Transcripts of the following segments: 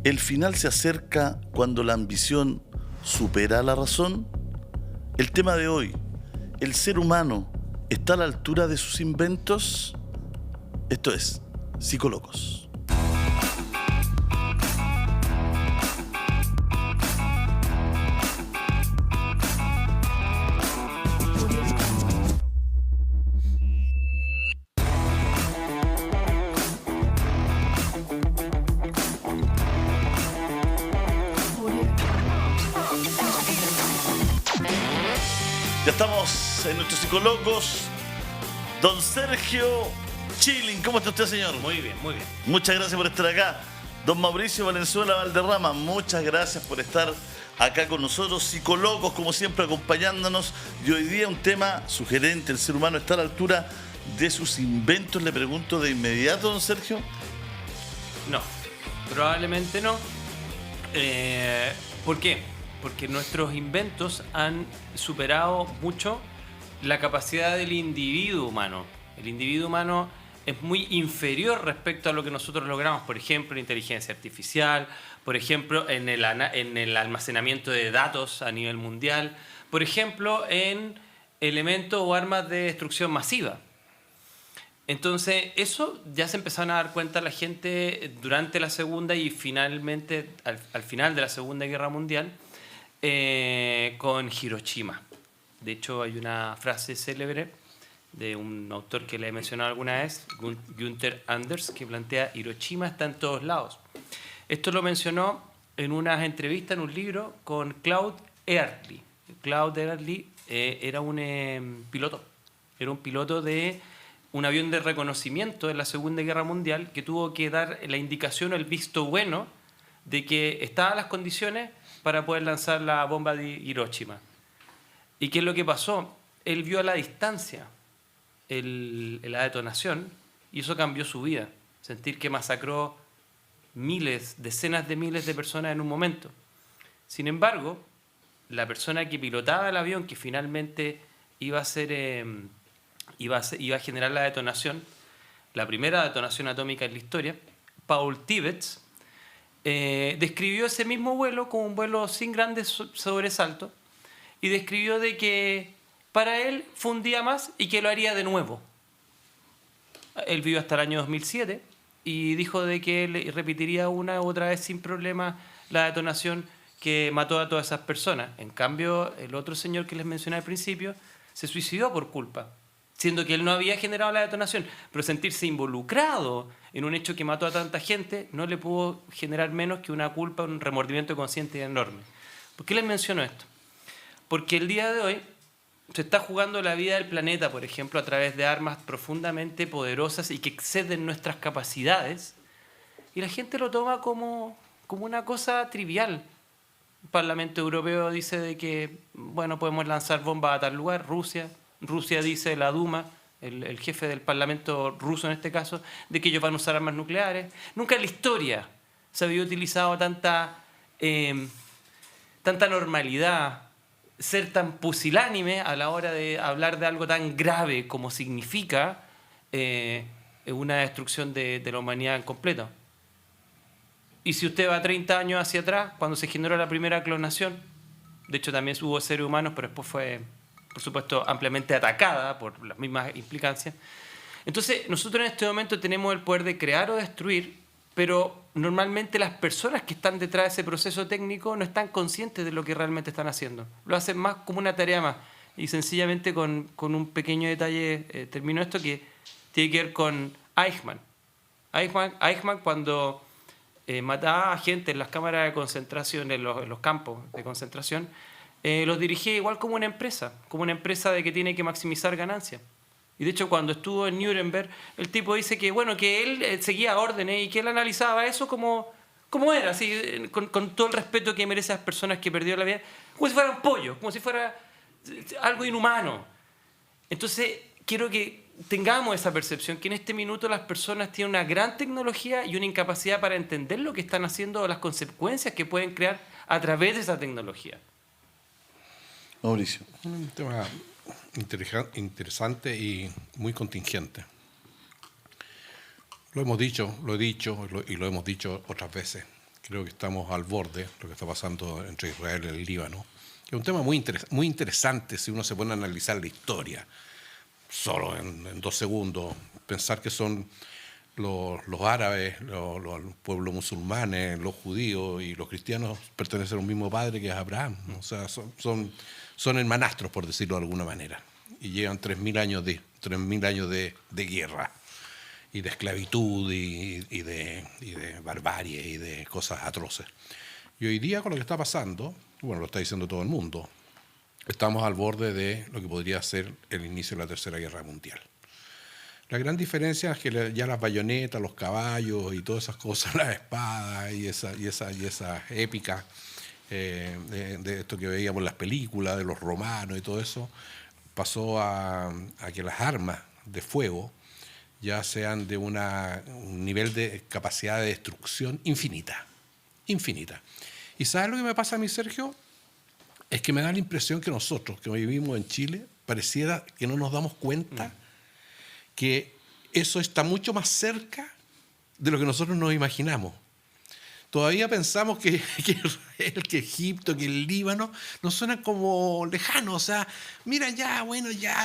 ¿El final se acerca cuando la ambición supera a la razón? El tema de hoy, ¿el ser humano está a la altura de sus inventos? Esto es Psicolocos. Ya estamos en nuestros Psicolocos. Don Sergio Chilling, ¿cómo está usted, señor? Muy bien, muy bien. Muchas gracias por estar acá. Don Mauricio Valenzuela Valderrama, muchas gracias por estar acá con nosotros. Psicolocos, como siempre, acompañándonos. Y hoy día un tema sugerente: el ser humano está a la altura de sus inventos. Le pregunto de inmediato, don Sergio. No, probablemente no. ¿Por qué? Porque nuestros inventos han superado mucho la capacidad del individuo humano. El individuo humano es muy inferior respecto a lo que nosotros logramos, por ejemplo, en inteligencia artificial, por ejemplo, en el almacenamiento de datos a nivel mundial, por ejemplo, en elementos o armas de destrucción masiva. Entonces, eso ya se empezaron a dar cuenta la gente durante la Segunda y finalmente al final de la Segunda Guerra Mundial, con Hiroshima. De hecho, hay una frase célebre de un autor que le he mencionado alguna vez, Günther Anders, que plantea: Hiroshima está en todos lados. Esto lo mencionó en unas entrevistas, en un libro, con Claude Early. Claude Early era un piloto. Era un piloto de un avión de reconocimiento en la Segunda Guerra Mundial que tuvo que dar la indicación o el visto bueno de que estaban las condiciones para poder lanzar la bomba de Hiroshima. ¿Y qué es lo que pasó? Él vio a la distancia la detonación y eso cambió su vida. Sentir que masacró miles, decenas de miles de personas en un momento. Sin embargo, la persona que pilotaba el avión, que finalmente iba a generar la detonación, la primera detonación atómica en la historia, Paul Tibbets, describió ese mismo vuelo como un vuelo sin grandes sobresaltos y describió de que para él fue un día más y que lo haría de nuevo. Él vivió hasta el año 2007 y dijo de que él repetiría una u otra vez sin problema la detonación que mató a todas esas personas. En cambio, el otro señor que les mencioné al principio se suicidó por culpa, siendo que él no había generado la detonación, pero sentirse involucrado en un hecho que mató a tanta gente no le pudo generar menos que una culpa, un remordimiento consciente enorme. ¿Por qué les menciono esto? Porque el día de hoy se está jugando la vida del planeta, por ejemplo, a través de armas profundamente poderosas y que exceden nuestras capacidades, y la gente lo toma como una cosa trivial. El Parlamento Europeo dice de que, bueno, podemos lanzar bombas a tal lugar. Rusia dice, la Duma, el jefe del Parlamento ruso en este caso, de que ellos van a usar armas nucleares. Nunca en la historia se había utilizado tanta normalidad, ser tan pusilánime a la hora de hablar de algo tan grave como significa una destrucción de la humanidad en completo. Y si usted va 30 años hacia atrás, cuando se generó la primera clonación, de hecho también hubo seres humanos, pero después fue, por supuesto, ampliamente atacada por las mismas implicancias. Entonces, nosotros en este momento tenemos el poder de crear o destruir, pero normalmente las personas que están detrás de ese proceso técnico no están conscientes de lo que realmente están haciendo. Lo hacen más como una tarea más. Y sencillamente con un pequeño detalle termino esto que tiene que ver con Eichmann. Eichmann cuando mataba a gente en las cámaras de concentración, en los campos de concentración, los dirigía igual como una empresa de que tiene que maximizar ganancias. Y de hecho, cuando estuvo en Nuremberg, el tipo dice que, bueno, que él seguía órdenes y que él analizaba eso como era, así, con todo el respeto que merecen las personas que perdieron la vida, como si fueran pollos, como si fuera algo inhumano. Entonces, quiero que tengamos esa percepción, que en este minuto las personas tienen una gran tecnología y una incapacidad para entender lo que están haciendo o las consecuencias que pueden crear a través de esa tecnología. Mauricio. Un tema interesante y muy contingente. Lo he dicho y lo hemos dicho otras veces. Creo que estamos al borde, lo que está pasando entre Israel y el Líbano, que es un tema muy interesante si uno se pone a analizar la historia. Solo en 2 segundos, pensar que son los árabes, los pueblos musulmanes, los judíos y los cristianos pertenecen a un mismo padre que es Abraham, ¿no? O sea, son hermanastros, por decirlo de alguna manera, y llevan 3.000 años de guerra y de esclavitud y de barbarie y de cosas atroces. Y hoy día, con lo que está pasando, bueno, lo está diciendo todo el mundo, estamos al borde de lo que podría ser el inicio de la Tercera Guerra Mundial. La gran diferencia es que ya las bayonetas, los caballos y todas esas cosas, las espadas y esa épica de esto que veíamos en las películas, de los romanos y todo eso, pasó a que las armas de fuego ya sean de un nivel de capacidad de destrucción infinita. ¿Y sabes lo que me pasa a mí, Sergio? Es que me da la impresión que nosotros, que vivimos en Chile, pareciera que no nos damos cuenta que eso está mucho más cerca de lo que nosotros nos imaginamos. Todavía pensamos que Israel, que Egipto, que el Líbano nos suenan como lejanos. O sea, mira ya,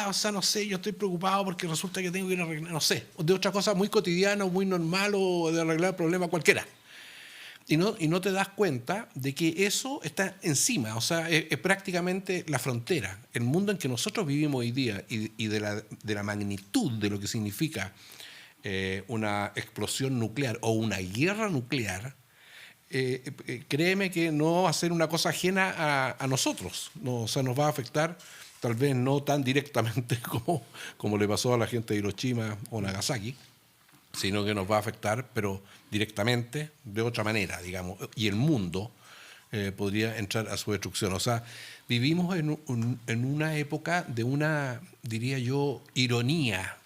o sea, no sé, yo estoy preocupado porque resulta que tengo que ir a arreglar, no sé, de otra cosa muy cotidiana, muy normal o de arreglar el problema cualquiera. Y no te das cuenta de que eso está encima, o sea, es prácticamente la frontera. El mundo en que nosotros vivimos hoy día y de la magnitud de lo que significa una explosión nuclear o una guerra nuclear, créeme que no va a ser una cosa ajena a nosotros. No, o sea, nos va a afectar, tal vez no tan directamente como le pasó a la gente de Hiroshima o Nagasaki, sino que nos va a afectar, pero directamente, de otra manera, digamos, y el mundo podría entrar a su destrucción. O sea, vivimos en una época de una, diría yo, ironía,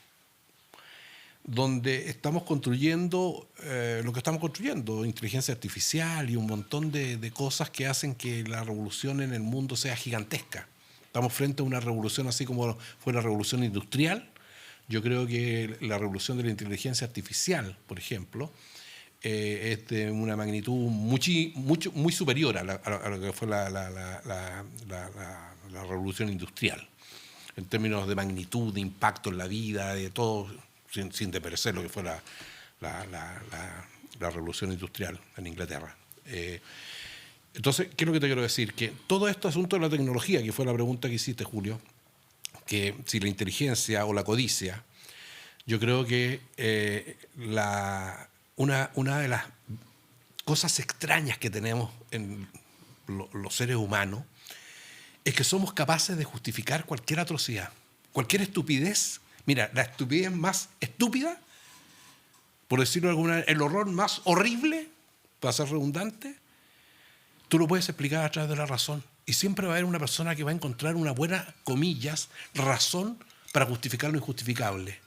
donde estamos construyendo lo que estamos construyendo, inteligencia artificial y un montón de cosas que hacen que la revolución en el mundo sea gigantesca. Estamos frente a una revolución así como fue la revolución industrial. Yo creo que la revolución de la inteligencia artificial, por ejemplo, es de una magnitud muy superior a lo que fue la revolución industrial, en términos de magnitud, de impacto en la vida, de todo, sin desmerecer lo que fue la revolución industrial en Inglaterra. Entonces, ¿qué es lo que te quiero decir? Que todo este asunto de la tecnología, que fue la pregunta que hiciste, Julio, que si la inteligencia o la codicia, yo creo que una de las cosas extrañas que tenemos en los seres humanos es que somos capaces de justificar cualquier atrocidad, cualquier estupidez. Mira, la estupidez más estúpida, por decirlo de alguna manera, el horror más horrible, para ser redundante, tú lo puedes explicar a través de la razón. Y siempre va a haber una persona que va a encontrar una buena, comillas, razón para justificar lo injustificable.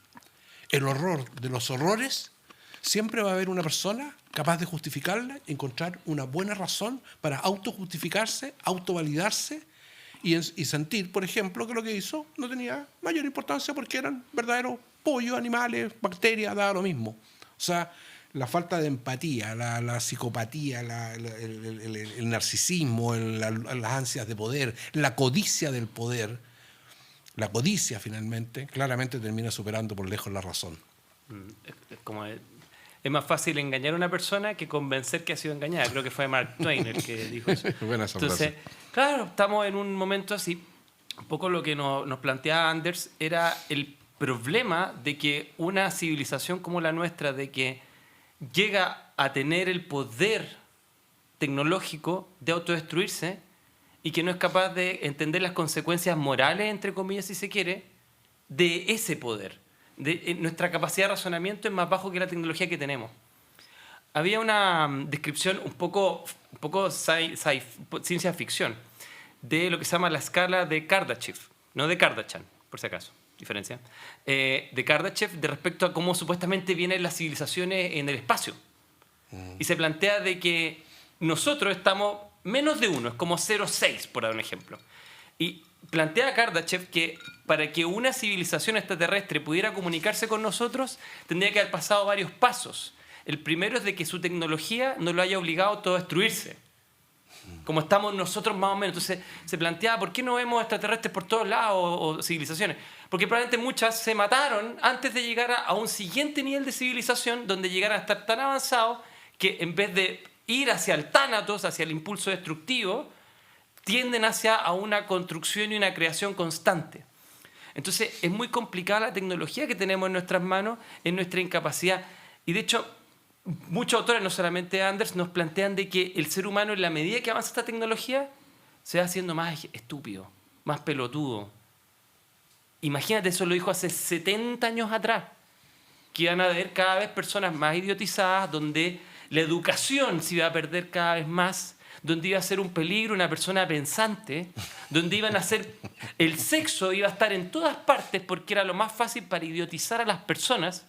El horror de los horrores, siempre va a haber una persona capaz de justificarla, encontrar una buena razón para autojustificarse, autovalidarse y sentir, por ejemplo, que lo que hizo no tenía mayor importancia porque eran verdaderos pollos, animales, bacterias, daba lo mismo. O sea, la falta de empatía, la psicopatía, el narcisismo, las ansias de poder, la codicia del poder, la codicia finalmente, claramente termina superando por lejos la razón. Es más fácil engañar a una persona que convencer que ha sido engañada. Creo que fue Mark Twain el que dijo eso. Buena esa Entonces, frase. claro, estamos en un momento así. Un poco lo que nos planteaba Anders era el problema de que una civilización como la nuestra, de que llega a tener el poder tecnológico de autodestruirse y que no es capaz de entender las consecuencias morales, entre comillas, si se quiere, de ese poder. Nuestra capacidad de razonamiento es más bajo que la tecnología que tenemos. Había una descripción un poco ciencia ficción de lo que se llama la escala de Kardashev, no de Kardashian, por si acaso, diferencia, de Kardashev de respecto a cómo supuestamente vienen las civilizaciones en el espacio. Y se plantea de que nosotros estamos menos de 1, es como 0,6, por dar un ejemplo. Y plantea Kardashev que para que una civilización extraterrestre pudiera comunicarse con nosotros, tendría que haber pasado varios pasos. El primero es de que su tecnología no lo haya obligado a autodestruirse, como estamos nosotros más o menos. Entonces se planteaba, ¿por qué no vemos extraterrestres por todos lados o civilizaciones? Porque probablemente muchas se mataron antes de llegar a un siguiente nivel de civilización donde llegaran a estar tan avanzados que en vez de ir hacia el tánatos, hacia el impulso destructivo, tienden hacia a una construcción y una creación constante. Entonces es muy complicada la tecnología que tenemos en nuestras manos, en nuestra incapacidad. Y de hecho, muchos autores, no solamente Anders, nos plantean de que el ser humano, en la medida que avanza esta tecnología, se va haciendo más estúpido, más pelotudo. Imagínate, eso lo dijo hace 70 años atrás, que iban a haber cada vez personas más idiotizadas, donde la educación se iba a perder cada vez más, donde iba a ser un peligro una persona pensante, donde iban a ser, el sexo iba a estar en todas partes porque era lo más fácil para idiotizar a las personas,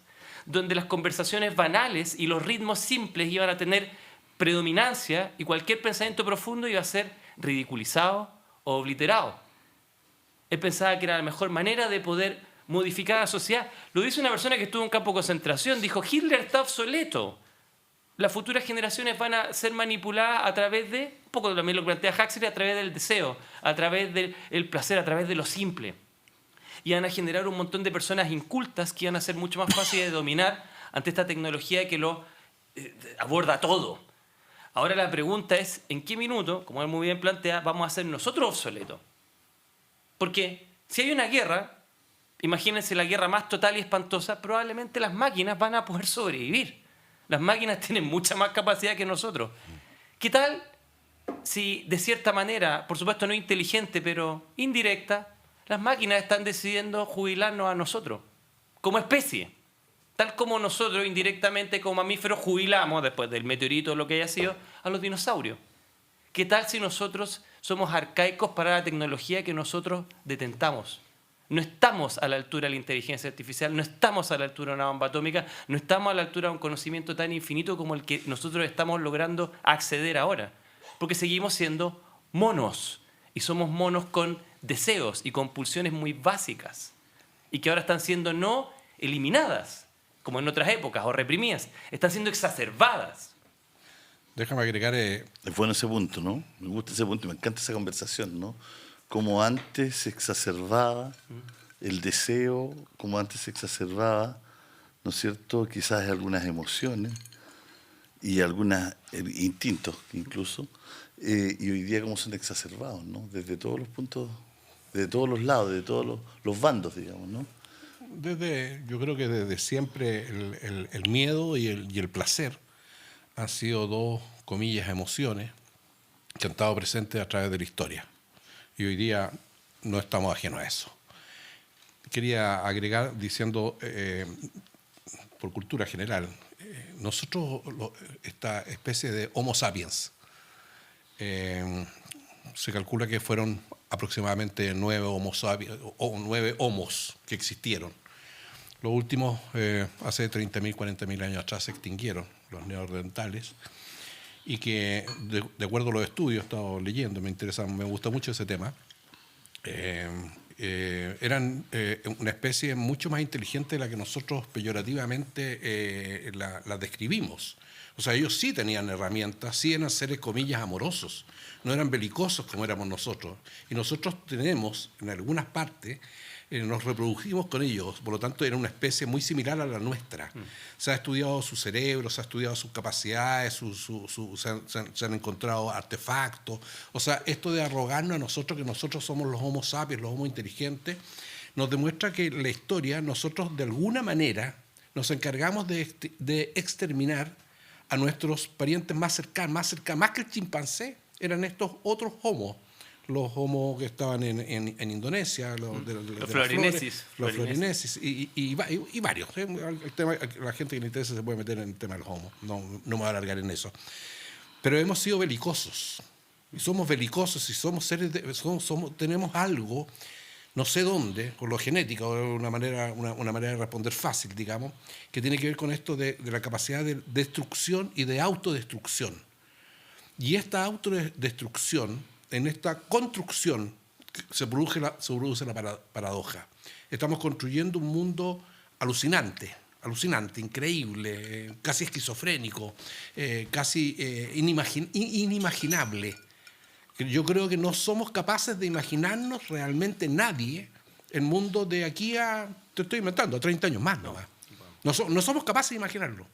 donde las conversaciones banales y los ritmos simples iban a tener predominancia y cualquier pensamiento profundo iba a ser ridiculizado o obliterado. Él pensaba que era la mejor manera de poder modificar a la sociedad. Lo dice una persona que estuvo en un campo de concentración. Dijo, Hitler está obsoleto. Las futuras generaciones van a ser manipuladas a través de, un poco también lo que plantea Huxley, a través del deseo, a través del placer, a través de lo simple. Y van a generar un montón de personas incultas que van a ser mucho más fáciles de dominar ante esta tecnología que lo aborda todo. Ahora la pregunta es, ¿en qué minuto, como él muy bien plantea, vamos a ser nosotros obsoletos? Porque si hay una guerra, imagínense la guerra más total y espantosa, probablemente las máquinas van a poder sobrevivir. Las máquinas tienen mucha más capacidad que nosotros. ¿Qué tal si, de cierta manera, por supuesto no inteligente, pero indirecta, las máquinas están decidiendo jubilarnos a nosotros, como especie? Tal como nosotros, indirectamente, como mamíferos, jubilamos, después del meteorito o lo que haya sido, a los dinosaurios. ¿Qué tal si nosotros somos arcaicos para la tecnología que nosotros detentamos? No estamos a la altura de la inteligencia artificial, no estamos a la altura de una bomba atómica, no estamos a la altura de un conocimiento tan infinito como el que nosotros estamos logrando acceder ahora. Porque seguimos siendo monos, y somos monos con deseos y con pulsiones muy básicas, y que ahora están siendo no eliminadas, como en otras épocas, o reprimidas, están siendo exacerbadas. Déjame agregar... Es bueno ese punto, ¿no? Me gusta ese punto y me encanta esa conversación, ¿no? Como antes se exacerbaba el deseo, como antes se exacerbaba, ¿no es cierto?, quizás algunas emociones y algunos instintos incluso, y hoy día como son exacerbados, ¿no? Desde todos los puntos, de todos los lados, de todos los bandos, digamos, ¿no? Yo creo que desde siempre el miedo y el placer han sido dos, comillas, emociones que han estado presentes a través de la historia. Y hoy día no estamos ajenos a eso. Quería agregar diciendo, por cultura general, nosotros, esta especie de Homo sapiens, se calcula que fueron aproximadamente 9 Homo sapiens, o 9 homos que existieron. Los últimos, hace 30.000, 40.000 años atrás, se extinguieron, los neandertales, y que, de acuerdo a los estudios, he estado leyendo, me gusta mucho ese tema, eran una especie mucho más inteligente de la que nosotros peyorativamente la describimos. O sea, ellos sí tenían herramientas, sí eran seres, comillas, amorosos, no eran belicosos como éramos nosotros. Y nosotros tenemos, en algunas partes, nos reprodujimos con ellos, por lo tanto era una especie muy similar a la nuestra. Se ha estudiado su cerebro, se ha estudiado sus capacidades, se han encontrado artefactos. O sea, esto de arrogarnos a nosotros, que nosotros somos los Homo sapiens, los Homo inteligentes, nos demuestra que en la historia nosotros de alguna manera nos encargamos de exterminar a nuestros parientes más cercanos, más que el chimpancé, eran estos otros homos. Los homos que estaban en Indonesia, los florinesis. Los florinesis y varios. El tema, la gente que le interesa se puede meter en el tema de los homos. No me voy a alargar en eso. Pero hemos sido belicosos. Y somos belicosos y somos seres tenemos algo, no sé dónde, con lo genético, una manera de responder fácil, digamos, que tiene que ver con esto de la capacidad de destrucción y de autodestrucción. Y esta autodestrucción, en esta construcción, se produce la paradoja. Estamos construyendo un mundo alucinante, alucinante, increíble, casi esquizofrénico, casi inimaginable. Yo creo que no somos capaces de imaginarnos realmente nadie el mundo de aquí a, te estoy inventando, 30 años más nomás. No somos capaces de imaginarlo.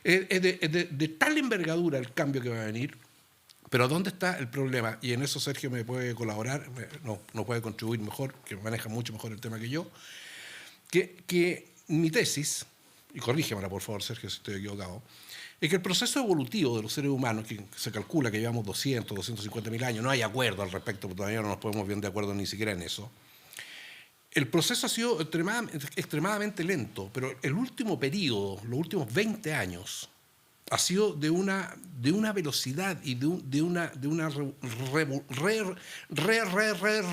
Es de tal envergadura el cambio que va a venir. Pero ¿dónde está el problema? Y en eso Sergio me puede colaborar, no puede contribuir mejor, que maneja mucho mejor el tema que yo, que mi tesis, y corrígemela por favor Sergio si estoy equivocado, es que el proceso evolutivo de los seres humanos, que se calcula que llevamos 250.000 años, no hay acuerdo al respecto, porque todavía no nos podemos bien de acuerdo ni siquiera en eso, el proceso ha sido extremadamente lento, pero el último periodo, los últimos 20 años, ha sido de una velocidad y de una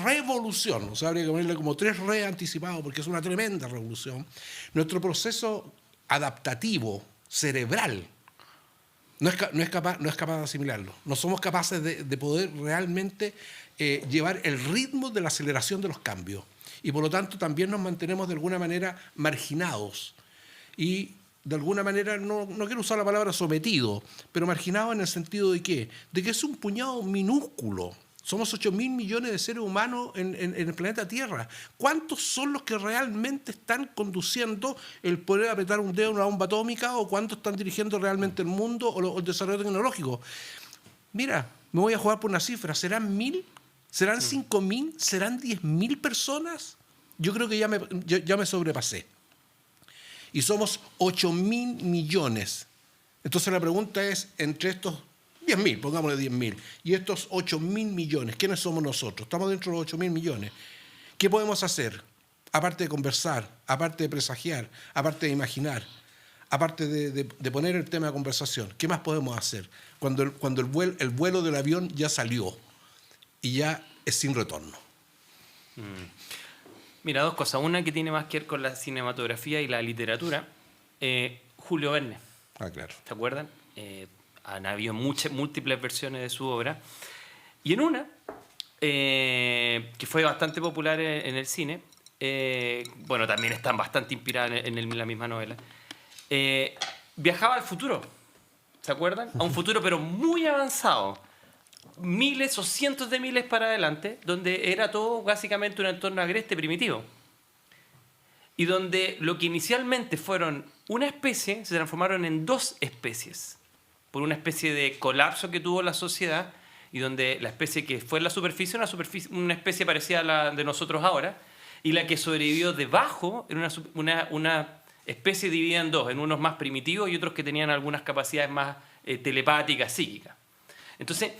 revolución. O sea, habría que ponerle como 3 re anticipado porque es una tremenda revolución. Nuestro proceso adaptativo, cerebral, no es capaz de asimilarlo. No somos capaces de poder realmente llevar el ritmo de la aceleración de los cambios. Y por lo tanto también nos mantenemos de alguna manera marginados. Y de alguna manera, no quiero usar la palabra sometido, pero marginado en el sentido de ¿qué? De que es un puñado minúsculo. Somos 8.000 millones de seres humanos en el planeta Tierra. ¿Cuántos son los que realmente están conduciendo el poder apretar un dedo en una bomba atómica o cuántos están dirigiendo realmente el mundo o el desarrollo tecnológico? Mira, me voy a jugar por una cifra. ¿Serán 1.000? ¿Serán 5.000? ¿Serán 10.000 personas? Yo creo que ya me sobrepasé. Y somos 8.000 millones. Entonces la pregunta es, entre estos 10.000, pongámosle 10.000, y estos 8.000 millones, ¿quiénes somos nosotros? Estamos dentro de los 8.000 millones. ¿Qué podemos hacer? Aparte de conversar, aparte de presagiar, aparte de imaginar, aparte de poner el tema de conversación, ¿qué más podemos hacer? Cuando el vuelo del avión ya salió y ya es sin retorno. Mira, 2 cosas. Una que tiene más que ver con la cinematografía y la literatura. Julio Verne. Ah, claro. ¿Se acuerdan? Han habido múltiples versiones de su obra. Y en una, que fue bastante popular en el cine, bueno, también están bastante inspiradas en la misma novela, viajaba al futuro. ¿Se acuerdan? A un futuro pero muy avanzado. Miles o cientos de miles para adelante, donde era todo básicamente un entorno agreste primitivo. Y donde lo que inicialmente fueron una especie se transformaron en 2 especies. Por una especie de colapso que tuvo la sociedad y donde la especie que fue en la superficie, una especie parecida a la de nosotros ahora, y la que sobrevivió debajo era una especie dividida en 2, en unos más primitivos y otros que tenían algunas capacidades más telepáticas, psíquicas. Entonces,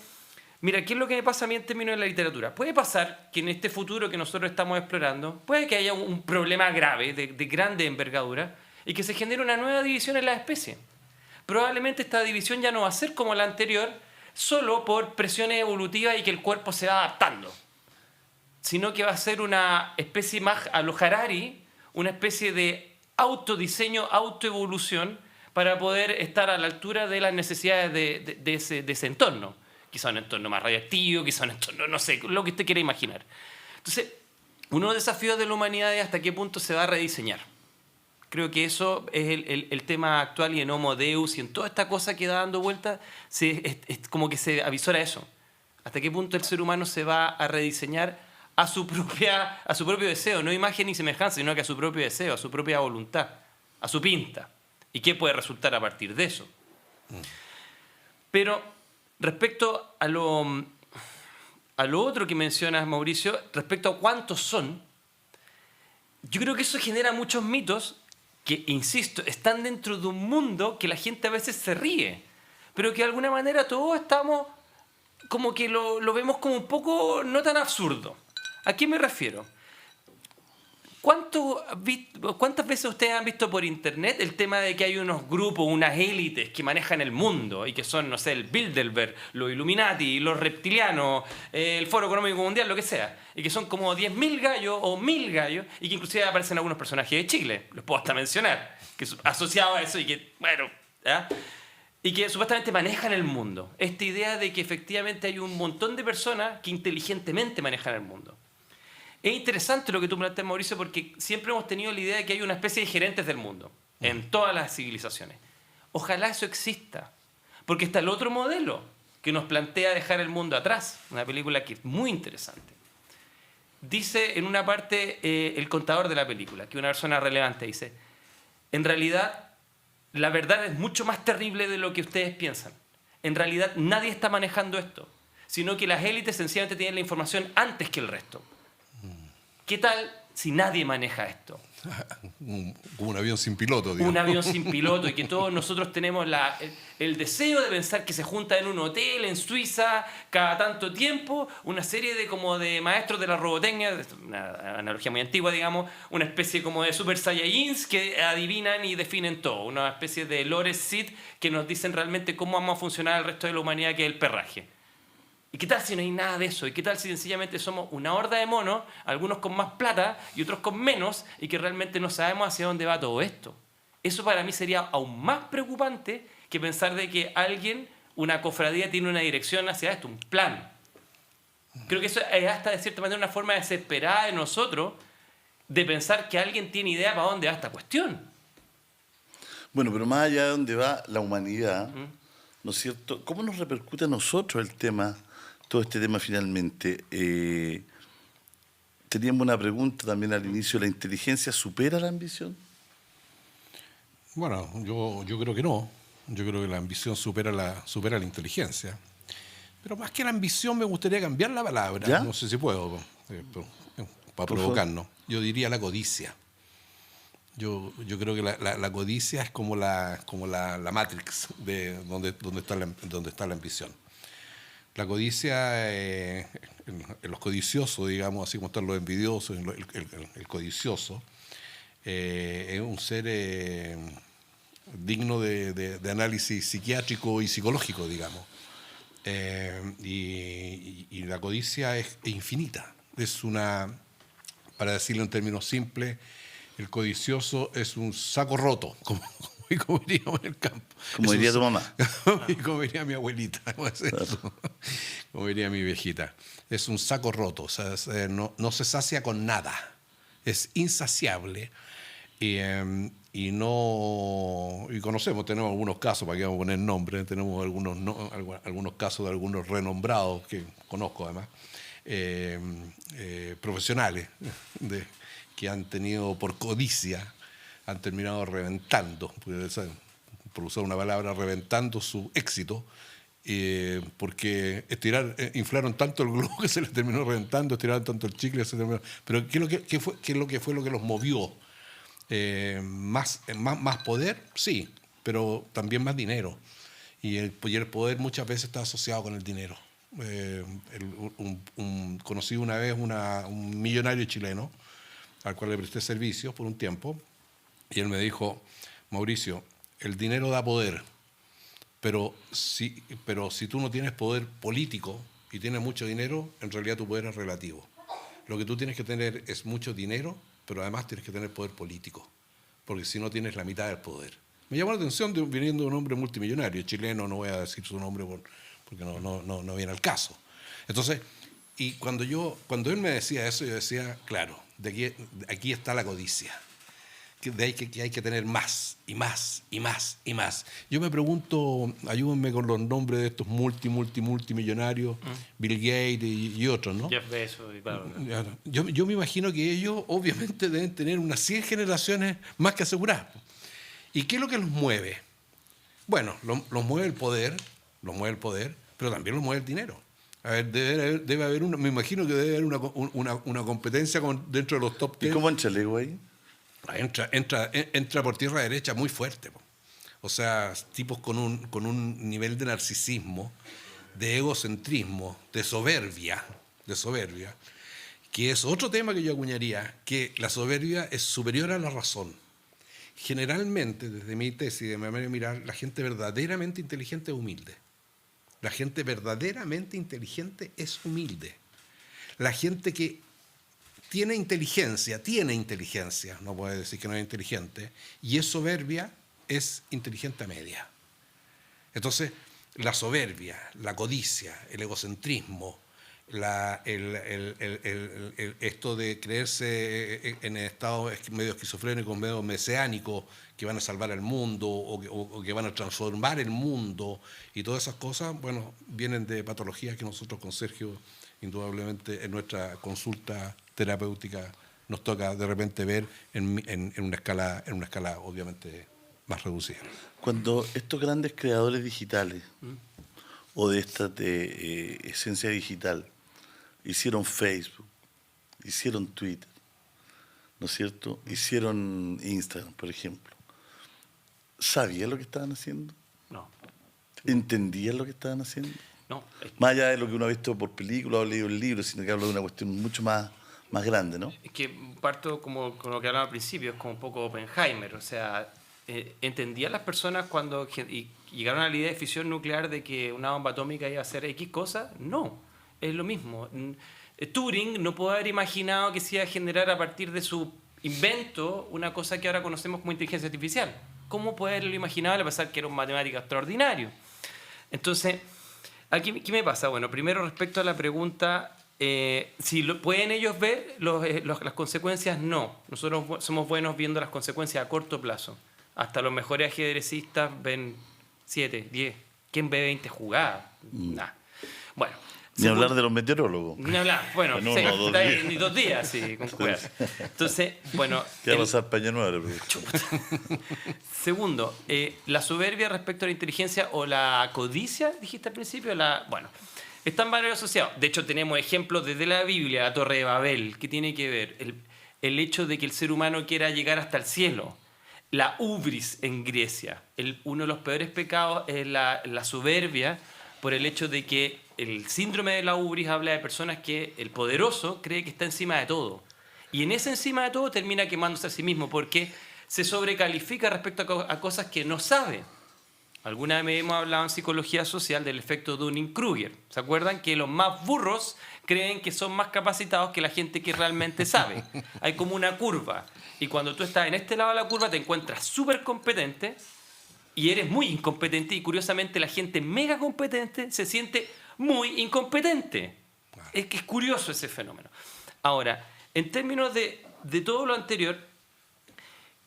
mira, ¿qué es lo que me pasa a mí en términos de la literatura? Puede pasar que en este futuro que nosotros estamos explorando, puede que haya un problema grave, de grande envergadura, y que se genere una nueva división en la especie. Probablemente esta división ya no va a ser como la anterior, solo por presiones evolutivas y que el cuerpo se va adaptando, sino que va a ser una especie más a lo Harari, una especie de autodiseño, autoevolución, para poder estar a la altura de las necesidades de ese entorno. Quizá un entorno más radiactivo, quizá un entorno, no sé, lo que usted quiera imaginar. Entonces, uno de los desafíos de la humanidad es hasta qué punto se va a rediseñar. Creo que eso es el tema actual y en Homo Deus y en toda esta cosa que da dando vuelta, es como que se avisora eso. Hasta qué punto el ser humano se va a rediseñar a su propio deseo, no imagen ni semejanza, sino que a su propio deseo, a su propia voluntad, a su pinta. ¿Y qué puede resultar a partir de eso? Pero respecto a lo otro que mencionas, Mauricio, respecto a cuántos son, yo creo que eso genera muchos mitos que, insisto, están dentro de un mundo que la gente a veces se ríe, pero que de alguna manera todos estamos como que lo vemos como un poco no tan absurdo. ¿A qué me refiero? ¿Cuántas veces ustedes han visto por internet el tema de que hay unos grupos, unas élites que manejan el mundo y que son, no sé, el Bilderberg, los Illuminati, los reptilianos, el Foro Económico Mundial, lo que sea, y que son como 10.000 gallos o 1.000 gallos y que inclusive aparecen algunos personajes de Chile, los puedo hasta mencionar, que asociados a eso y que, bueno, ¿ya? Y que supuestamente manejan el mundo. Esta idea de que efectivamente hay un montón de personas que inteligentemente manejan el mundo. Es interesante lo que tú planteas, Mauricio, porque siempre hemos tenido la idea de que hay una especie de gerentes del mundo. en todas las civilizaciones. Ojalá eso exista, porque está el otro modelo que nos plantea dejar el mundo atrás, una película que es muy interesante. Dice en una parte el contador de la película, que una persona relevante dice, en realidad la verdad es mucho más terrible de lo que ustedes piensan. En realidad nadie está manejando esto, sino que las élites sencillamente tienen la información antes que el resto. ¿Qué tal si nadie maneja esto? Un avión sin piloto, digamos. Un avión sin piloto, y que todos nosotros tenemos el deseo de pensar que se junta en un hotel en Suiza cada tanto tiempo una serie de maestros de la robotecnia, una analogía muy antigua, digamos, una especie como de super saiyajins que adivinan y definen todo, una especie de lore Sith que nos dicen realmente cómo vamos a funcionar el resto de la humanidad, que es el perraje. ¿Y qué tal si no hay nada de eso? ¿Y qué tal si sencillamente somos una horda de monos, algunos con más plata y otros con menos, y que realmente no sabemos hacia dónde va todo esto? Eso para mí sería aún más preocupante que pensar de que alguien, una cofradía, tiene una dirección hacia esto, un plan. Creo que eso es hasta de cierta manera una forma desesperada de nosotros de pensar que alguien tiene idea para dónde va esta cuestión. Bueno, pero más allá de dónde va la humanidad, ¿no es cierto? ¿Cómo nos repercute a nosotros el tema? Todo este tema finalmente. Teníamos una pregunta también al inicio. ¿La inteligencia supera la ambición? Bueno, yo creo que no. Yo creo que la ambición supera la inteligencia. Pero más que la ambición me gustaría cambiar la palabra. ¿Ya? No sé si puedo, para provocarnos. Yo diría la codicia. Yo creo que la codicia es como la Matrix de donde está la ambición. La codicia, en los codiciosos, digamos, así como están los envidiosos, el codicioso, es un ser digno de análisis psiquiátrico y psicológico, digamos. Y la codicia es infinita. Es para decirlo en términos simples, el codicioso es un saco roto, como diríamos en el campo. Como diría tu mamá. Como diría mi abuelita, como diría mi viejita. Es un saco roto, o sea, no se sacia con nada. Es insaciable. Y conocemos, tenemos algunos casos, para que vamos a poner nombres, tenemos algunos casos de algunos renombrados, que conozco además, profesionales que han tenido por codicia, han terminado reventando, por usar una palabra, reventando su éxito, porque inflaron tanto el globo que se les terminó reventando, estiraron tanto el chicle, se terminó. Pero ¿qué fue lo que los movió? ¿Más poder? Sí, pero también más dinero. Y el poder muchas veces está asociado con el dinero. Conocí una vez un millonario chileno al cual le presté servicios por un tiempo, y él me dijo: Mauricio, el dinero da poder, pero si tú no tienes poder político y tienes mucho dinero, en realidad tu poder es relativo. Lo que tú tienes que tener es mucho dinero, pero además tienes que tener poder político, porque si no tienes la mitad del poder. Me llamó la atención viniendo de un hombre multimillonario, chileno, no voy a decir su nombre porque no viene al caso. Entonces, y cuando él me decía eso, yo decía, claro, aquí está la codicia. De ahí que hay que tener más, y más, y más, y más. Yo me pregunto, ayúdenme con los nombres de estos multimillonarios, Bill Gates y otros, ¿no? Jeff Bezos y claro. Yo me imagino que ellos obviamente deben tener unas 100 generaciones más que aseguradas. ¿Y qué es lo que los mueve? Bueno, los mueve el poder, pero también los mueve el dinero. A ver, debe haber me imagino que debe haber una competencia dentro de los top 10. ¿Y cómo entra el ego ahí? Entra por tierra derecha muy fuerte. O sea, tipos con un nivel de narcisismo, de egocentrismo, de soberbia, que es otro tema que yo acuñaría, que la soberbia es superior a la razón. Generalmente, desde mi tesis, de mi manera de mirar, la gente verdaderamente inteligente es humilde. La gente verdaderamente inteligente es humilde. La gente que tiene inteligencia, no puede decir que no es inteligente, y es soberbia, es inteligente a media. Entonces, la soberbia, la codicia, el egocentrismo, esto de creerse en estado medio esquizofrénico, medio mesiánico, que van a salvar el mundo o que van a transformar el mundo y todas esas cosas, bueno, vienen de patologías que nosotros con Sergio, indudablemente en nuestra consulta terapéutica, nos toca de repente ver en una escala obviamente más reducida. Cuando estos grandes creadores digitales o de estas de esencia digital hicieron Facebook, hicieron Twitter, ¿no es cierto? Hicieron Instagram, por ejemplo. ¿Sabían lo que estaban haciendo? No. ¿Entendían lo que estaban haciendo? No. Más allá de lo que uno ha visto por película o leído en libros, sino que habla de una cuestión mucho más grande, ¿no? Es que parto como con lo que hablaba al principio, es como un poco Oppenheimer, o sea, ¿entendían las personas cuando llegaron a la idea de fisión nuclear de que una bomba atómica iba a hacer X cosas? No, es lo mismo. Turing no puede haber imaginado que se iba a generar a partir de su invento una cosa que ahora conocemos como inteligencia artificial. ¿Cómo puede haberlo imaginado a pesar que era un matemático extraordinario? Entonces, aquí, ¿qué me pasa? Bueno, primero respecto a la pregunta, si pueden ellos ver las consecuencias, no. Nosotros somos buenos viendo las consecuencias a corto plazo. Hasta los mejores ajedrecistas ven 7, 10. ¿Quién ve 20 jugadas? Nada. Bueno. Ni hablar de los meteorólogos. Ni hablar. Bueno, no, sí, 2 días. ni 2 días, sí, con juegas. Entonces, bueno. ¿Qué va a pasar Pañanuera? Segundo, la soberbia respecto a la inteligencia o la codicia, dijiste al principio, bueno, están varios asociados. De hecho, tenemos ejemplos desde la Biblia, la Torre de Babel, que tiene que ver el hecho de que el ser humano quiera llegar hasta el cielo. La ubris en Grecia. Uno de los peores pecados es la soberbia, por el hecho de que el síndrome de la ubris habla de personas que el poderoso cree que está encima de todo. Y en ese encima de todo termina quemándose a sí mismo porque se sobrecalifica respecto a cosas que no sabe. Alguna vez hemos hablado en psicología social del efecto Dunning-Kruger. ¿Se acuerdan? Que los más burros creen que son más capacitados que la gente que realmente sabe. Hay como una curva. Y cuando tú estás en este lado de la curva te encuentras súper competente y eres muy incompetente. Y curiosamente la gente mega competente se siente muy incompetente. Es que es curioso ese fenómeno. Ahora, en términos de todo lo anterior,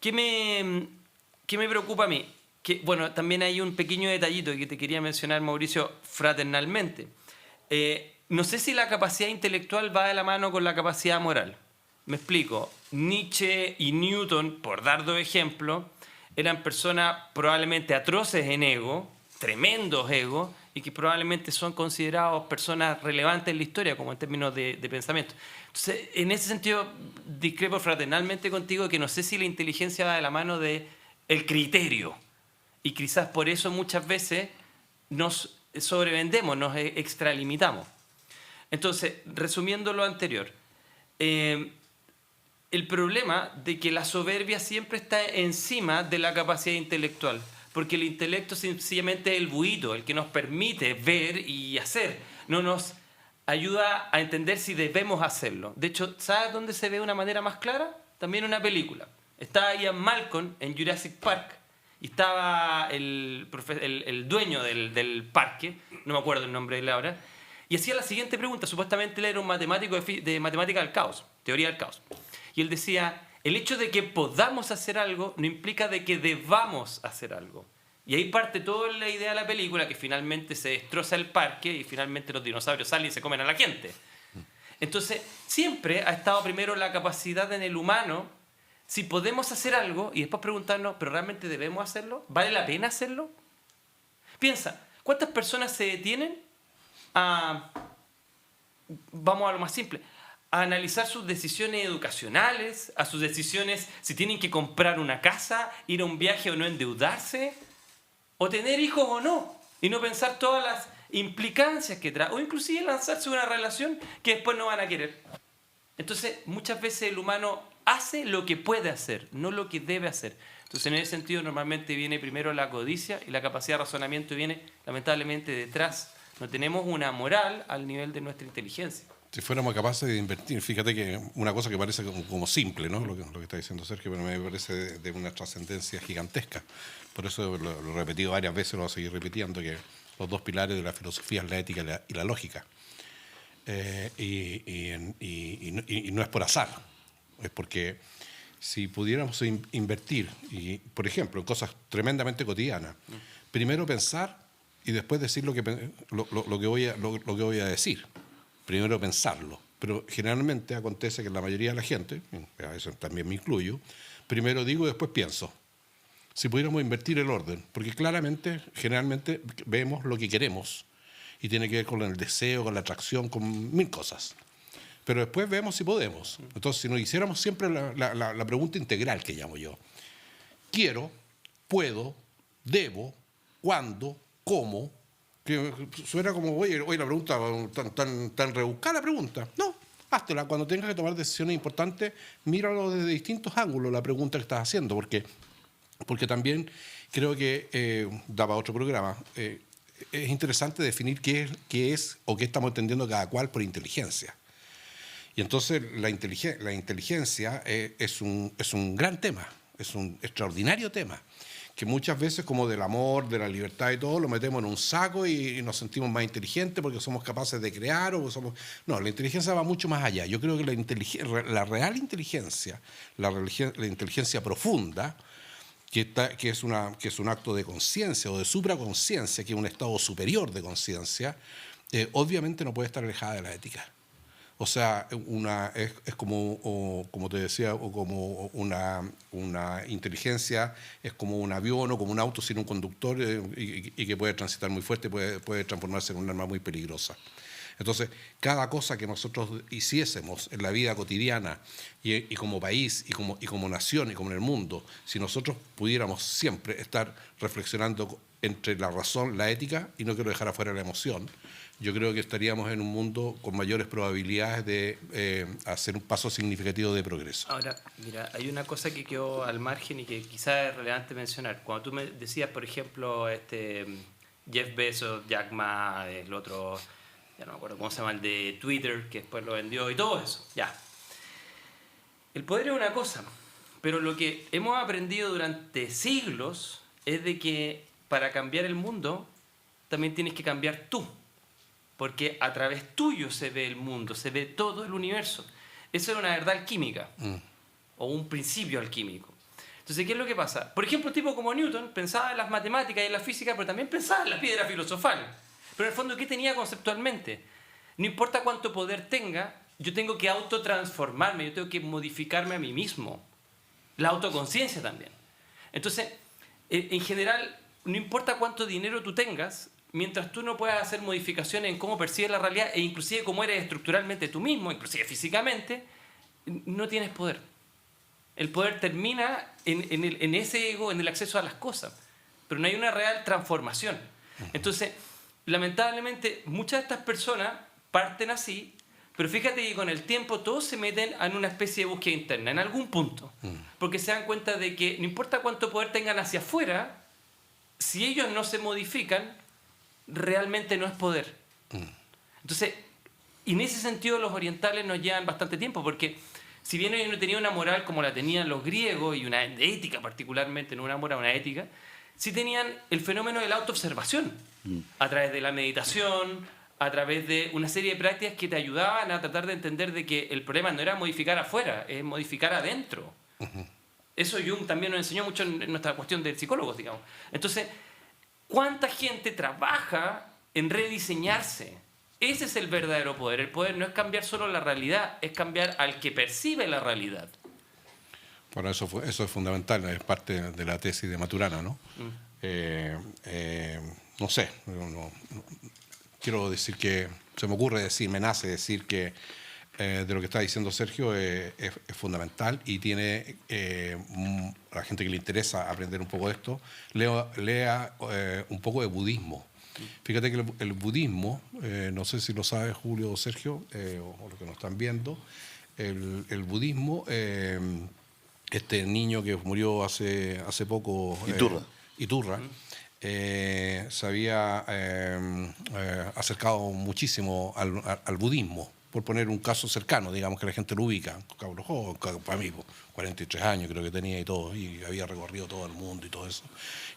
¿qué me preocupa a mí? Que, bueno, también hay un pequeño detallito que te quería mencionar, Mauricio, fraternalmente. No sé si la capacidad intelectual va de la mano con la capacidad moral. Me explico. Nietzsche y Newton, por dar 2 ejemplos, eran personas probablemente atroces en ego, tremendos egos, y que probablemente son considerados personas relevantes en la historia, como en términos de pensamiento. Entonces, en ese sentido, discrepo fraternalmente contigo que no sé si la inteligencia va de la mano del criterio. Y quizás por eso muchas veces nos sobrevendemos, nos extralimitamos. Entonces, resumiendo lo anterior, el problema de que la soberbia siempre está encima de la capacidad intelectual, porque el intelecto sencillamente es el buito, el que nos permite ver y hacer, no nos ayuda a entender si debemos hacerlo. De hecho, ¿sabes dónde se ve de una manera más clara? También en una película. Estaba Ian Malcolm en Jurassic Park y estaba el dueño del parque, no me acuerdo el nombre de él ahora, y hacía la siguiente pregunta. Supuestamente él era un matemático de matemática del caos, teoría del caos. Y él decía, el hecho de que podamos hacer algo no implica de que debamos hacer algo. Y ahí parte toda la idea de la película, que finalmente se destroza el parque y finalmente los dinosaurios salen y se comen a la gente. Entonces, siempre ha estado primero la capacidad en el humano, si podemos hacer algo, y después preguntarnos, ¿pero realmente debemos hacerlo? ¿Vale la pena hacerlo? Piensa, ¿cuántas personas se detienen a, vamos a lo más simple, a analizar sus decisiones educacionales, a sus decisiones si tienen que comprar una casa, ir a un viaje o no endeudarse, o tener hijos o no, y no pensar todas las implicancias que trae, o inclusive lanzarse una relación que después no van a querer? Entonces, muchas veces el humano hace lo que puede hacer, no lo que debe hacer. Entonces, en ese sentido, normalmente viene primero la codicia y la capacidad de razonamiento viene, lamentablemente, detrás. No tenemos una moral al nivel de nuestra inteligencia. Si fuéramos capaces de invertir, fíjate que una cosa que parece como simple, ¿no? Lo que está diciendo Sergio, pero me parece de una trascendencia gigantesca. Por eso lo he repetido varias veces, lo voy a seguir repitiendo, que los 2 pilares de la filosofía es la ética y la lógica. y no es por azar, es porque si pudiéramos invertir, y, por ejemplo, en cosas tremendamente cotidianas, primero pensar y después decir lo que voy a decir. Primero pensarlo. Pero generalmente acontece que la mayoría de la gente, a veces también me incluyo, primero digo y después pienso. Si pudiéramos invertir el orden, porque claramente, generalmente vemos lo que queremos y tiene que ver con el deseo, con la atracción, con mil cosas. Pero después vemos si podemos. Entonces, si nos hiciéramos siempre la pregunta integral que llamo yo. Quiero, puedo, debo, cuándo, cómo. Que suena como, oye, la pregunta tan rebuscada la pregunta. No, háztela. Cuando tengas que tomar decisiones importantes, míralo desde distintos ángulos la pregunta que estás haciendo, porque también creo que daba otro programa. Es interesante definir qué es o qué estamos entendiendo cada cual por inteligencia. Y entonces la inteligencia es un gran tema, es un extraordinario tema, que muchas veces, como del amor, de la libertad y todo, lo metemos en un saco y nos sentimos más inteligentes porque somos capaces de crear o somos... No, la inteligencia va mucho más allá. Yo creo que la real inteligencia, la inteligencia profunda, que es un acto de conciencia o de supraconciencia, que es un estado superior de conciencia, obviamente no puede estar alejada de la ética. O sea, es como te decía, o como una inteligencia, es como un avión o como un auto sin un conductor y que puede transitar muy fuerte, puede transformarse en un arma muy peligrosa. Entonces, cada cosa que nosotros hiciésemos en la vida cotidiana y como país y como nación y como en el mundo, si nosotros pudiéramos siempre estar reflexionando entre la razón, la ética, y no quiero dejar afuera la emoción, yo creo que estaríamos en un mundo con mayores probabilidades de hacer un paso significativo de progreso. Ahora, mira, hay una cosa que quedó al margen y que quizás es relevante mencionar. Cuando tú me decías, por ejemplo, Jeff Bezos, Jack Ma, el otro, ya no me acuerdo cómo se llama, el de Twitter, que después lo vendió y todo eso, ya. El poder es una cosa, pero lo que hemos aprendido durante siglos es de que para cambiar el mundo también tienes que cambiar tú. Porque a través tuyo se ve el mundo, se ve todo el universo. Eso es una verdad alquímica, o un principio alquímico. Entonces, ¿qué es lo que pasa? Por ejemplo, un tipo como Newton pensaba en las matemáticas y en la física, pero también pensaba en la piedra filosofal. Pero en el fondo, ¿qué tenía conceptualmente? No importa cuánto poder tenga, yo tengo que autotransformarme, yo tengo que modificarme a mí mismo. La autoconciencia también. Entonces, en general, no importa cuánto dinero tú tengas, mientras tú no puedas hacer modificaciones en cómo percibes la realidad e inclusive cómo eres estructuralmente tú mismo, inclusive físicamente, no tienes poder. El poder termina en ese ego, en el acceso a las cosas, pero no hay una real transformación. Entonces, lamentablemente, muchas de estas personas parten así, pero fíjate que con el tiempo todos se meten en una especie de búsqueda interna, en algún punto, porque se dan cuenta de que no importa cuánto poder tengan hacia afuera, si ellos no se modifican, realmente no es poder. Entonces, en ese sentido los orientales nos llevan bastante tiempo, porque si bien ellos no tenían una moral como la tenían los griegos, y una ética particularmente, no una moral, una ética, sí tenían el fenómeno de la autoobservación, a través de la meditación, a través de una serie de prácticas que te ayudaban a tratar de entender de que el problema no era modificar afuera, es modificar adentro. Eso Jung también nos enseñó mucho en nuestra cuestión de psicólogos, digamos. Entonces, ¿cuánta gente trabaja en rediseñarse? Ese es el verdadero poder. El poder no es cambiar solo la realidad, es cambiar al que percibe la realidad. Bueno, eso es fundamental, es parte de la tesis de Maturana, ¿no? No sé, no, quiero decir que, se me ocurre decir, me nace decir que de lo que está diciendo Sergio es fundamental y tiene, a la gente que le interesa aprender un poco de esto, lea un poco de budismo. Fíjate que el budismo, no sé si lo sabe Julio o Sergio, o lo que nos están viendo, el budismo, este niño que murió hace poco, Iturra, se había acercado muchísimo al budismo, por poner un caso cercano, digamos que la gente lo ubica, cabrón joven, para mí, 43 años creo que tenía y todo, y había recorrido todo el mundo y todo eso,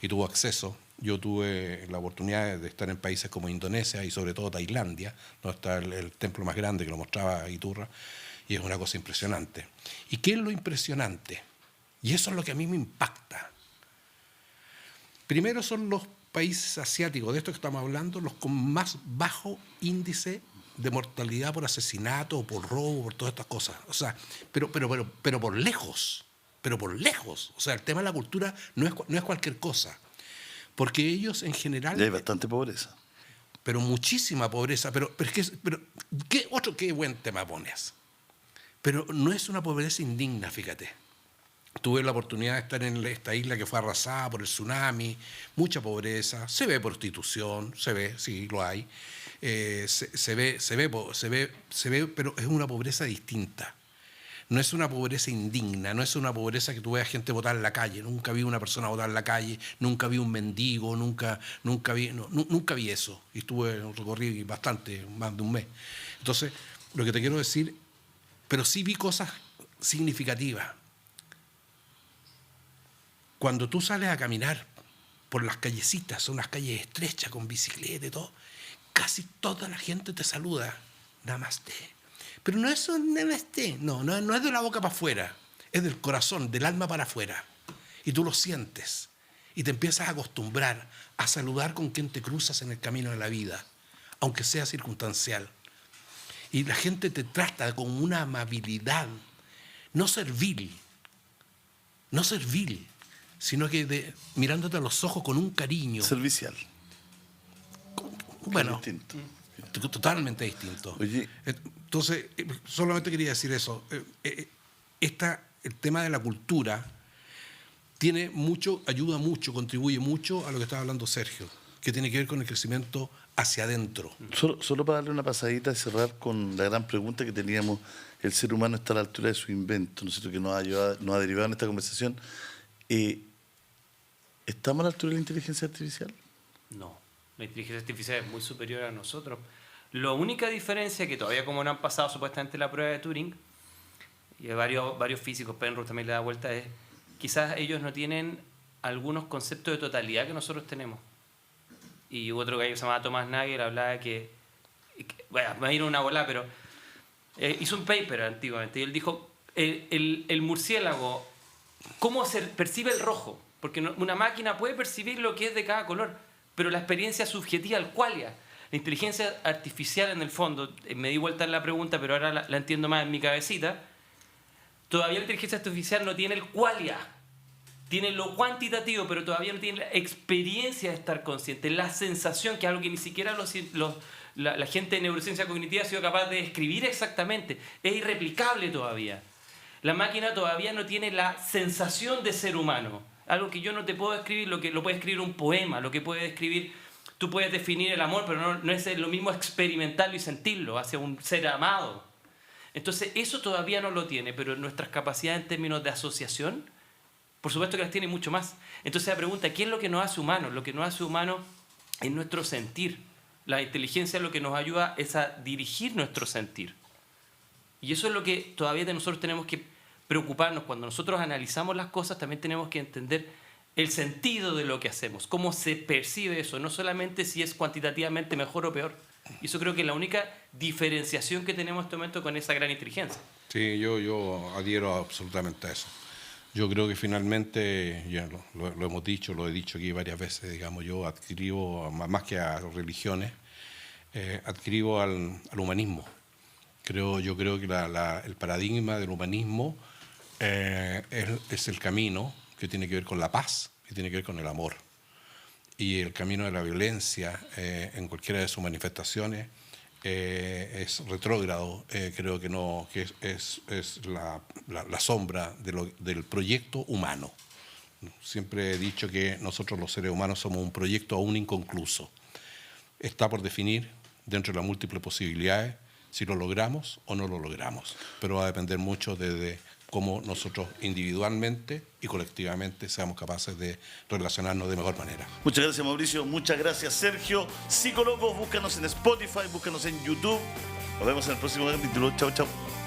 y tuvo acceso yo tuve la oportunidad de estar en países como Indonesia y sobre todo Tailandia, donde está el templo más grande que lo mostraba Iturra, y es una cosa impresionante. ¿Y qué es lo impresionante? Y eso es lo que a mí me impacta. Primero son los países asiáticos, de esto que estamos hablando, los con más bajo índice de mortalidad por asesinato, o por robo, por todas estas cosas. O sea, pero por lejos, O sea, el tema de la cultura no es cualquier cosa. Porque ellos en general... Y hay bastante pobreza. Pero muchísima pobreza. Pero ¿qué buen tema pones? Pero no es una pobreza indigna, fíjate. Tuve la oportunidad de estar en esta isla que fue arrasada por el tsunami, mucha pobreza, se ve prostitución, sí, lo hay, se ve, pero es una pobreza distinta. No es una pobreza indigna, no es una pobreza que tú veas gente botar en la calle. Nunca vi una persona botar en la calle, nunca vi un mendigo, nunca vi eso. Y recorrí bastante, más de un mes. Entonces, lo que te quiero decir, pero sí vi cosas significativas. Cuando tú sales a caminar por las callecitas, son las calles estrechas, con bicicleta y todo, casi toda la gente te saluda. Namaste. Pero no es un namaste, no es de la boca para afuera, es del corazón, del alma para afuera. Y tú lo sientes y te empiezas a acostumbrar a saludar con quien te cruzas en el camino de la vida, aunque sea circunstancial. Y la gente te trata con una amabilidad, no servil, sino que mirándote a los ojos con un cariño. Servicial. Bueno, distinto. Totalmente distinto. Oye. Entonces, solamente quería decir eso. El tema de la cultura ayuda mucho, contribuye mucho a lo que estaba hablando Sergio, que tiene que ver con el crecimiento hacia adentro. Solo para darle una pasadita y cerrar con la gran pregunta que teníamos, el ser humano está a la altura de su invento, ¿no es cierto?, que nos ha derivado en esta conversación. ¿Estamos a la altura de la inteligencia artificial? No, la inteligencia artificial es muy superior a nosotros. La única diferencia que todavía, como no han pasado supuestamente la prueba de Turing, y varios físicos, Penrose también le da vuelta, es quizás ellos no tienen algunos conceptos de totalidad que nosotros tenemos. Y otro gallo que se llamaba Thomas Nagel hablaba de que bueno, me va a ir una bola, pero hizo un paper antiguamente y él dijo, el murciélago, ¿cómo se percibe el rojo? Porque una máquina puede percibir lo que es de cada color, pero la experiencia subjetiva, el qualia, la inteligencia artificial en el fondo, me di vuelta en la pregunta, pero ahora la entiendo más en mi cabecita, todavía la inteligencia artificial no tiene el qualia, tiene lo cuantitativo, pero todavía no tiene la experiencia de estar consciente, la sensación, que es algo que ni siquiera la gente de neurociencia cognitiva ha sido capaz de describir exactamente, es irreplicable todavía. La máquina todavía no tiene la sensación de ser humano, algo que yo no te puedo describir, lo puede escribir un poema, lo que puede describir, tú puedes definir el amor, pero no es lo mismo experimentarlo y sentirlo hacia un ser amado. Entonces eso todavía no lo tiene, pero nuestras capacidades en términos de asociación, por supuesto que las tiene mucho más. Entonces la pregunta, ¿qué es lo que nos hace humanos? Lo que nos hace humanos es nuestro sentir. La inteligencia lo que nos ayuda es a dirigir nuestro sentir. Y eso es lo que todavía de nosotros tenemos que preocuparnos. Cuando nosotros analizamos las cosas, también tenemos que entender el sentido de lo que hacemos, cómo se percibe eso, no solamente si es cuantitativamente mejor o peor. Y eso creo que es la única diferenciación que tenemos en este momento con esa gran inteligencia. Sí, yo adhiero absolutamente a eso. Yo creo que finalmente, ya lo hemos dicho, lo he dicho aquí varias veces, digamos, yo adscribo, más que a religiones, adscribo al humanismo. Yo creo que el paradigma del humanismo es el camino que tiene que ver con la paz, que tiene que ver con el amor. Y el camino de la violencia, en cualquiera de sus manifestaciones, es retrógrado. Creo que es la sombra del proyecto humano. Siempre he dicho que nosotros los seres humanos somos un proyecto aún inconcluso. Está por definir, dentro de las múltiples posibilidades, si lo logramos o no lo logramos. Pero va a depender mucho de cómo nosotros individualmente y colectivamente seamos capaces de relacionarnos de mejor manera. Muchas gracias, Mauricio. Muchas gracias, Sergio. Psicólogos, búscanos en Spotify, búscanos en YouTube. Nos vemos en el próximo capítulo. Chao, chao.